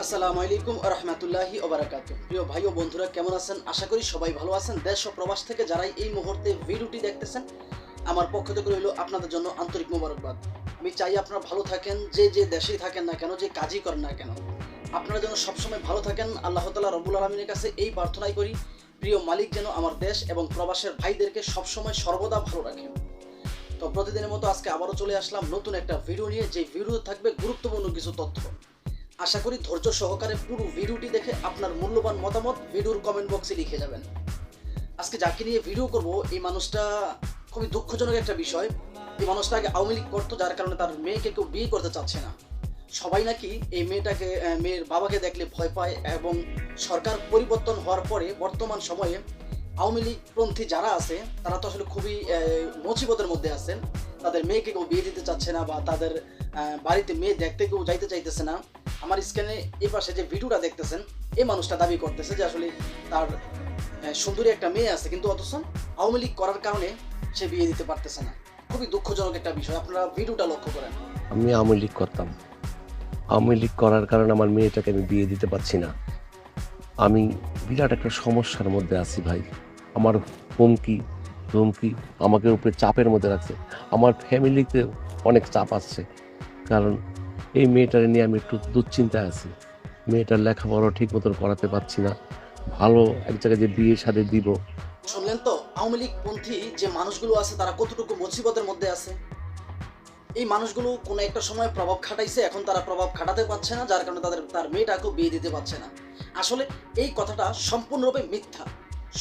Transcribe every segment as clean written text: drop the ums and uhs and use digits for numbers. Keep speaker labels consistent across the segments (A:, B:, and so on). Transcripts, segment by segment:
A: আসসালামু আলাইকুম ওয়া রাহমাতুল্লাহি ওয়া বারাকাতুহু। প্রিয় ভাই ও বন্ধুরা কেমন আছেন? আশা করি সবাই ভালো আছেন। দেশ ও প্রবাস থেকে যারাই এই মুহূর্তে ভিডিওটি দেখতেছেন, আমার পক্ষ থেকে রইল আপনাদের জন্য আন্তরিক মোবারকবাদ। আমি চাই আপনারা ভালো থাকেন, যে দেশেই থাকেন না কেন, যে কাজই করেন না কেন, আপনারা যেন সবসময় ভালো থাকেন। আল্লাহ তাআলা রব্বুল আলামিনের কাছে এই প্রার্থনাই করি, প্রিয় মালিক যেন আমার দেশ এবং প্রবাসের ভাইদেরকে সবসময় সর্বদা ভালো রাখেন। তো প্রতিদিনের মতো আজকে আবারও চলে আসলাম নতুন একটা ভিডিও নিয়ে, যে ভিডিওতে থাকবে গুরুত্বপূর্ণ কিছু তথ্য। আশা করি ধৈর্য সহকারে পুরো ভিডিওটি দেখে আপনার মূল্যবান মতামত ভিডিওর কমেন্ট বক্সে লিখে যাবেন। আজকে যাকে নিয়ে ভিডিও করব, এই মানুষটা খুবই দুঃখজনক একটা বিষয়। এই মানুষটা আগে আওয়ামী লীগ করতো, যার কারণে তার মেয়েকে কেউ বিয়ে করতে চাচ্ছে না। সবাই নাকি এই মেয়ের বাবাকে দেখলে ভয় পায়, এবং সরকার পরিবর্তন হওয়ার পরে বর্তমান সময়ে আওয়ামী লীগপন্থী যারা আছে তারা তো আসলে খুবই মুসিবতের মধ্যে আছেন। তাদের মেয়েকে কেউ বিয়ে দিতে চাচ্ছে না, বা তাদের বাড়িতে মেয়ে দেখতে কেউ যাইতে চাইতেছে না। আমার স্ক্রিনে এই পাশে যে ভিডিওটা দেখতেছেন, এই মানুষটা দাবি করতেছে যে আসলে তার সুন্দরী একটা মেয়ে আছে, কিন্তু অথচ আওয়ামী লীগ করার কারণে সে বিয়ে দিতে পারতেছে না। খুবই দুঃখজনক একটা বিষয়, আপনারা ভিডিওটা লক্ষ্য করেন।
B: আমি আওয়ামী লীগ করতাম। আওয়ামী লীগ করার কারণে আমার মেয়েটাকে আমি বিয়ে দিতে পারছি না। আমি বিরাট একটা সমস্যার মধ্যে আছি ভাই। আমার হুমকি ধমকি আমাকে উপরে চাপের মধ্যে রাখছে। আমার ফ্যামিলিতে অনেক চাপ আসছে, কারণ এই মেয়েটাকে নিয়ে আমি একটু দুশ্চিন্তায় আছি। মেয়েটার লেখাপড়া ঠিক মতন করাতে পারছি না। ভালো এক জায়গায় যে বিয়ে শাদী দিব।
A: শুনলেন তো, আওয়ামী লীগপন্থী যে মানুষগুলো আছে তারা কতটুকু মুসিবতের মধ্যে আছে। এই মানুষগুলো কোনো একটা সময় প্রভাব খাটাইছে, এখন তারা প্রভাব খাটাতে পারছে না, যার কারণে তার মেয়েটাকেও বিয়ে দিতে পারছে না। আসলে এই কথাটা সম্পূর্ণরূপে মিথ্যা।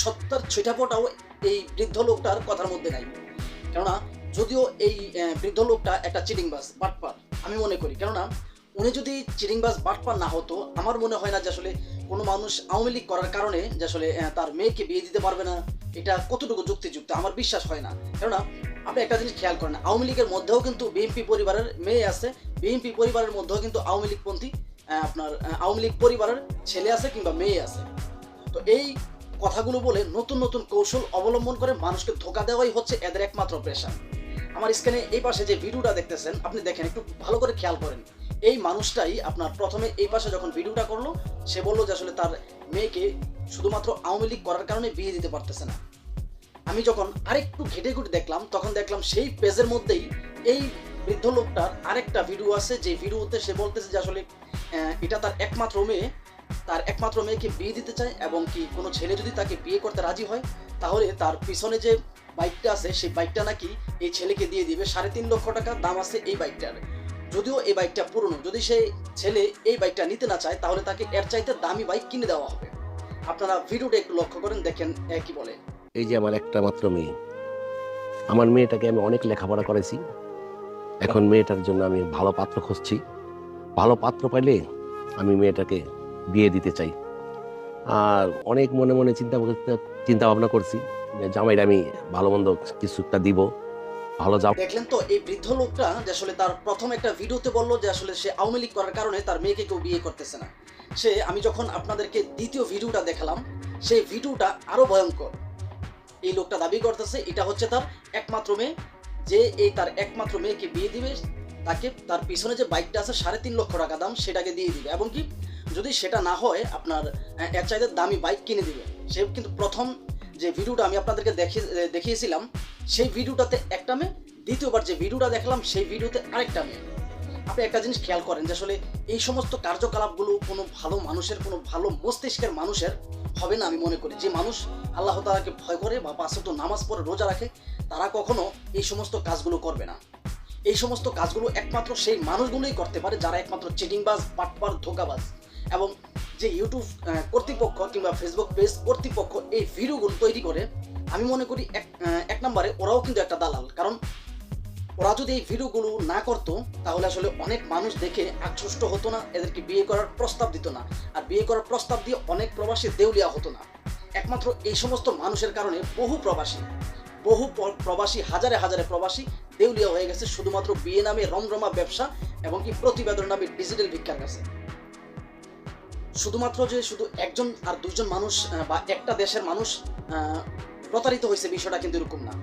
A: সত্যের ছিটাফোঁটাও এই বৃদ্ধ লোকটার কথার মধ্যে নাই। কেননা যদিও এই বৃদ্ধ লোকটা একটা চিটিংবাজ বাটপার আমি মনে করি, কেননা উনি যদি চিটিংবাজ বাটপার না হতো, আমার মনে হয় না যে আসলে কোনো মানুষ আওয়ামী লীগ করার কারণে যে আসলে তার মেয়েকে বিয়ে দিতে পারবে না, এটা কতটুকু যুক্তিযুক্ত আমার বিশ্বাস হয় না। কেননা আপনি একটা জিনিস খেয়াল করেন, আওয়ামী লীগের মধ্যেও কিন্তু বিএনপি পরিবারের মেয়ে আছে, বিএনপি পরিবারের মধ্যেও কিন্তু আওয়ামী লীগপন্থী আপনার আওয়ামী লীগ পরিবারের ছেলে আছে কিংবা মেয়ে আছে। তো এই কথাগুলো বলে নতুন নতুন কৌশল অবলম্বন করে মানুষকে ধোঁকা দেওয়াই হচ্ছে এদের একমাত্র পেশা। আমার স্ক্রিনে এই পাশে যে ভিডিওটা দেখতেছেন, আপনি দেখেন, একটু ভালো করে খেয়াল করেন। এই মানুষটাই আপনার প্রথমে এই পাশে যখন ভিডিওটা করলো, সে বললো যে আসলে তার মেয়েকে শুধুমাত্র আওয়ামী লীগ করার কারণে বিয়ে দিতে পারতেছে না। আমি যখন আরেকটু ঘেটে ঘুটে দেখলাম, তখন দেখলাম সেই পেজের মধ্যেই এই বৃদ্ধ লোকটার আরেকটা ভিডিও আছে, যে ভিডিওতে সে বলতেছে যে আসলে এটা তার একমাত্র মেয়ে, তার একমাত্র মেয়েকে বিয়ে দিতে চায়, এবং কি কোনো ছেলে যদি তাকে বিয়ে করতে রাজি হয়, তাহলে তার পিছনে যে বাইকটা আছে সেই বাইকটা নাকি এই ছেলেকে দিয়ে দিবে। 3.5 লক্ষ টাকা দাম আছে এই বাইকটার। যদিও এই বাইকটা পুরনো, যদি সেই ছেলে এই বাইকটা নিতে না চায়, তাহলে তাকে এর চাইতে দামি বাইক কিনে দেওয়া হবে। আপনারা ভিডিওটা একটু লক্ষ্য করেন, দেখেন কি বলে।
B: এই যে আমার একটা মাত্র মেয়ে, আমার মেয়েটাকে আমি অনেক লেখাপড়া করেছি। এখন মেয়েটার জন্য আমি ভালো পাত্র খুঁজছি। ভালো পাত্র পাইলে আমি মেয়েটাকে বিয়ে দিতে চাই। আর অনেক মনে মনে চিন্তা ভাবনা করছি যে জামাইটা আমি ভালো মন্দ কিছু একটা দিব। ভালো
A: দেখলেন তো, এই বৃদ্ধ লোকটা যে আসলে তার প্রথম একটা ভিডিওতে বললো যে আসলে সে আওয়ামী লীগ করার কারণে তার মেয়েকে কেউ বিয়ে করতেছে না। আমি যখন আপনাদেরকে দ্বিতীয় ভিডিওটা দেখালাম, সেই ভিডিওটা আরো ভয়ঙ্কর। এই লোকটা দাবি করতেছে এটা হচ্ছে তার একমাত্র মেয়ে, যে এই তার একমাত্র মেয়েকে বিয়ে দিবে, তাকে তার পিছনে যে বাইকটা আছে 3.5 লক্ষ টাকা দাম, সেটাকে দিয়ে দিবে, এবং কি যদি সেটা না হয় আপনার এর চাইতে দামি বাইক কিনে দিবে। সে কিন্তু প্রথম যে ভিডিওটা আমি আপনাদেরকে দেখিয়েছিলাম, সেই ভিডিওটাতে একটা মেয়ে, দ্বিতীয়বার যে ভিডিওটা দেখলাম সেই ভিডিওতে আরেকটা মেয়ে। আপনি একটা জিনিস খেয়াল করেন যে আসলে এই সমস্ত কার্যকলাপগুলো কোনো ভালো মানুষের, কোনো ভালো মস্তিষ্কের মানুষের হবে না। আমি মনে করি যে মানুষ আল্লাহ তাআলাকে ভয় করে বা 5 ওয়াক্ত নামাজ পড়ে রোজা রাখে, তারা কখনো এই সমস্ত কাজগুলো করবে না। এই সমস্ত কাজগুলো একমাত্র সেই মানুষগুলোই করতে পারে যারা একমাত্র চিটিংবাজ, বাটপার, ধোঁকাবাজ। এবং যে ইউটিউব কর্তৃপক্ষ কিংবা ফেসবুক পেজ কর্তৃপক্ষ এই ভিডিওগুলো তৈরি করে, আমি মনে করি এক নম্বরে ওরাও কিন্তু একটা দালাল। কারণ ওরা যদি এই ভিডিওগুলো না করতো, তাহলে আসলে অনেক মানুষ দেখে আকৃষ্ট হতো না, এদেরকে বিয়ে করার প্রস্তাব দিত না, আর বিয়ে করার প্রস্তাব দিয়ে অনেক প্রবাসী দেউলিয়া হতো না। একমাত্র এই সমস্ত মানুষের কারণে বহু প্রবাসী হাজারে হাজারে প্রবাসী দেউলিয়া হয়ে গেছে, শুধুমাত্র বিয়ে নামে রমরমা ব্যবসা এবং কি প্রতিবেদন নামে ডিজিটাল ভিক্ষার কাছে। শুধুমাত্র যে শুধু একজন আর দুইজন মানুষ বা একটা দেশের মানুষ প্রতারিত হয়েছে, বিষয়টা কিন্তু এরকম না।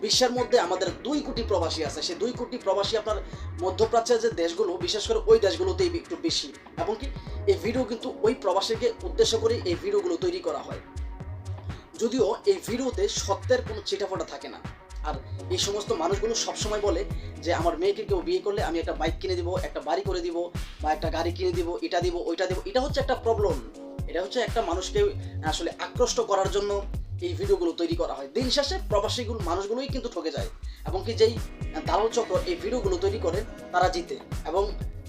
A: বিশ্বের মধ্যে আমাদের 2 কোটি প্রবাসী আছে। সেই 2 কোটি প্রবাসী আপনার মধ্যপ্রাচ্যের যে দেশগুলো, বিশেষ করে ওই দেশগুলোতেই একটু বেশি, এবং কি এই ভিডিও কিন্তু ওই প্রবাসীকে উদ্দেশ্য করে এই ভিডিওগুলো তৈরি করা হয়। যদিও এই ভিডিওতে সত্যের কোনো চিটাফোটা থাকে না। আর এই সমস্ত মানুষগুলো সবসময় বলে যে আমার মেয়েকে কেউ বিয়ে করলে আমি একটা বাইক কিনে দিব, একটা বাড়ি করে দিব, বা একটা গাড়ি কিনে দিব, এটা দিব, ওইটা দিব। এটা হচ্ছে একটা প্রবলেম। এটা হচ্ছে একটা মানুষকে আসলে আকৃষ্ট করার জন্য এই ভিডিওগুলো তৈরি করা হয়। দিন শেষে প্রবাসীগুলো মানুষগুলোই কিন্তু ঠকে যায়, এবং কি যেই দালাল চক্র এই ভিডিওগুলো তৈরি করে তারা জিতে, এবং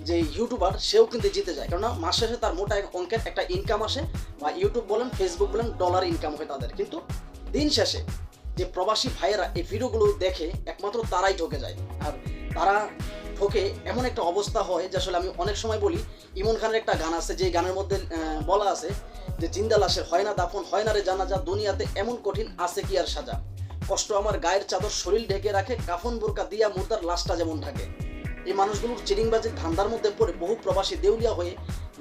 A: যে ইউটিউবার সেও কিন্তু জিতে যায়। কেননা মাস শেষে তার মোটা অঙ্কের একটা ইনকাম আসে, বা ইউটিউব বলেন, ফেসবুক বলেন, ডলার ইনকাম হয় তাদের। কিন্তু দিন শেষে যে প্রবাসী ভাইয়েরা এই ভিডিওগুলো দেখে একমাত্র তারাই ঠকে যায়। আর তারা ঠকে এমন একটা অবস্থা হয় যে আসলে আমি অনেক সময় বলি, ইমন খানের একটা গান আছে, যে গানের মধ্যে বলা আছে যে জিন্দা লাশের হয় না দাফন, হয় না রে জানাজা, দুনিয়াতে এমন কঠিন আছে কি আর সাজা, কষ্ট আমার গায়ের চাদর শরীর ঢেকে রাখে, কাফন বোরকা দিয়া মুর্দার লাশটা যেমন ঢাকে। এই মানুষগুলোর চিরিংবাজির ধান্দার মধ্যে পড়ে বহু প্রবাসী দেউলিয়া হয়ে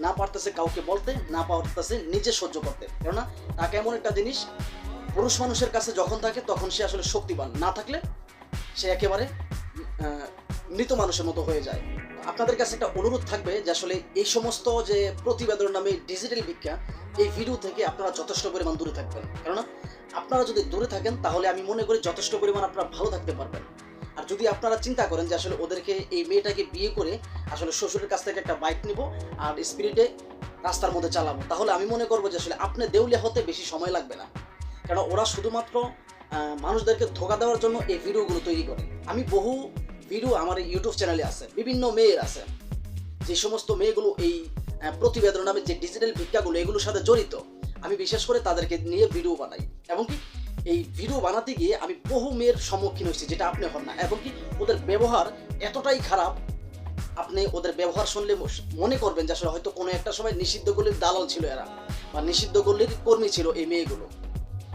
A: না পারতেছে কাউকে বলতে, না পারতেছে নিজে সহ্য করতে। কেননা তাকে এমন একটা জিনিস, পুরুষ মানুষের কাছে যখন থাকে তখন সে আসলে শক্তিবান, না থাকলে সে একেবারে মৃত মানুষের মতো হয়ে যায়। আপনাদের কাছে একটা অনুরোধ থাকবে যে আসলে এই সমস্ত যে প্রতিবেদন নামে ডিজিটাল ভিক্ষা, এই ভিডিও থেকে আপনারা যথেষ্ট পরিমাণ দূরে থাকবেন। কেননা আপনারা যদি দূরে থাকেন তাহলে আমি মনে করি যথেষ্ট পরিমাণ আপনারা ভালো থাকতে পারবেন। আর যদি আপনারা চিন্তা করেন যে আসলে ওদেরকে, এই মেয়েটাকে বিয়ে করে আসলে শ্বশুরের কাছ থেকে একটা বাইক নিব আর স্পিরিটে রাস্তার মধ্যে চালাবো, তাহলে আমি মনে করবো যে আসলে আপনি দেউলিয়া হতে বেশি সময় লাগবে না। কারণ ওরা শুধুমাত্র মানুষদেরকে ধোঁকা দেওয়ার জন্য এই ভিডিওগুলো তৈরি করে। আমি বহু ভিডিও আমার ইউটিউব চ্যানেলে আছে, বিভিন্ন মেয়ের আছে, যে সমস্ত মেয়েগুলো এই প্রতিবেদন নামে যে ডিজিটাল ভিক্ষাগুলো এগুলোর সাথে জড়িত, আমি বিশেষ করে তাদেরকে নিয়ে ভিডিও বানাই। এবং কি এই ভিডিও বানাতে গিয়ে আমি বহু মেয়ের সম্মুখীন হয়েছি, যেটা আপনি হন না। এবং কি ওদের ব্যবহার এতটাই খারাপ, আপনি ওদের ব্যবহার শুনলে মনে করবেন যে আসলে হয়তো কোনো একটা সময় নিষিদ্ধ গলির দালাল ছিল এরা, বা নিষিদ্ধ গলির কর্মী ছিল এই মেয়েগুলো।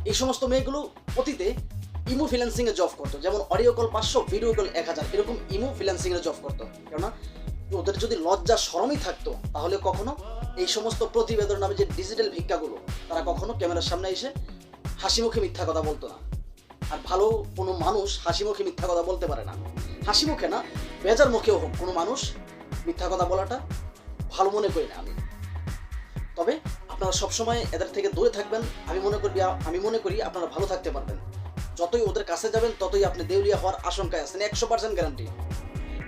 A: এই সমস্ত মেয়েগুলো অতীতে ইমো ফ্রিল্যান্সিংয়ে জব করতো, যেমন অডিও কল 500, ভিডিও কল 1000, এরকম ইমো ফ্রিল্যান্সিংয়ে জব করতো। কেননা ওদের যদি লজ্জা শরমই থাকতো তাহলে কখনো এই সমস্ত প্রতিবেদন নামে যে ডিজিটাল ভিক্ষাগুলো, তারা কখনো ক্যামেরার সামনে এসে হাসি মুখে মিথ্যা কথা বলতো না। আর ভালো কোনো মানুষ হাসি মুখে মিথ্যা কথা বলতে পারে না। হাসি মুখে না, বেজার মুখেও হোক কোনো মানুষ মিথ্যা কথা বলাটা ভালো মনে করি না আমি। তবে আপনারা সবসময় এদের থেকে দূরে থাকবেন। আমি মনে করি আপনারা ভালো থাকতে পারবেন। যতই ওদের কাছে যাবেন ততই আপনি দেউলিয়া হওয়ার আশঙ্কায় আছেন, 100% গ্যারান্টি।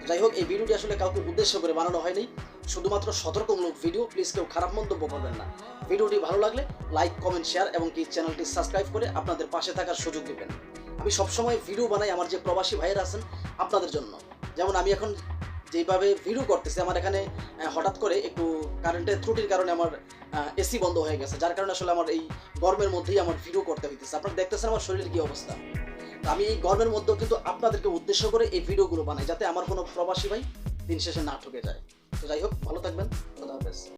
A: যাই হোক, এই ভিডিওটি আসলে কাউকে উদ্দেশ্য করে বানানো হয়নি, শুধুমাত্র সতর্কমূলক ভিডিও। প্লিজ কেউ খারাপ মন্তব্য করবেন না। ভিডিওটি ভালো লাগলে লাইক, কমেন্ট, শেয়ার এবং কি চ্যানেলটি সাবস্ক্রাইব করে আপনাদের পাশে থাকার সুযোগ দেবেন। আমি সবসময় ভিডিও বানাই আমার যে প্রবাসী ভাইয়েরা আছেন আপনাদের জন্য। যেমন আমি এখন যেভাবে ভিডিও করতেছি, আমার এখানে হঠাৎ করে একটু কারেন্টের ত্রুটির কারণে আমার এসি বন্ধ হয়ে গেছে, যার কারণে আসলে আমার এই গরমের মধ্যেই আমার ভিডিও করতে হইতেছে। আপনারা দেখতেছেন আমার শরীরের কি অবস্থা। আমি এই গরমের মধ্যেও কিন্তু আপনাদেরকে উদ্দেশ্য করে এই ভিডিওগুলো বানাই, যাতে আমার কোনো প্রবাসী ভাই দিন শেষে না ঠকে যায়। তো যাই হোক, ভালো থাকবেন। খোদা হাফেজ।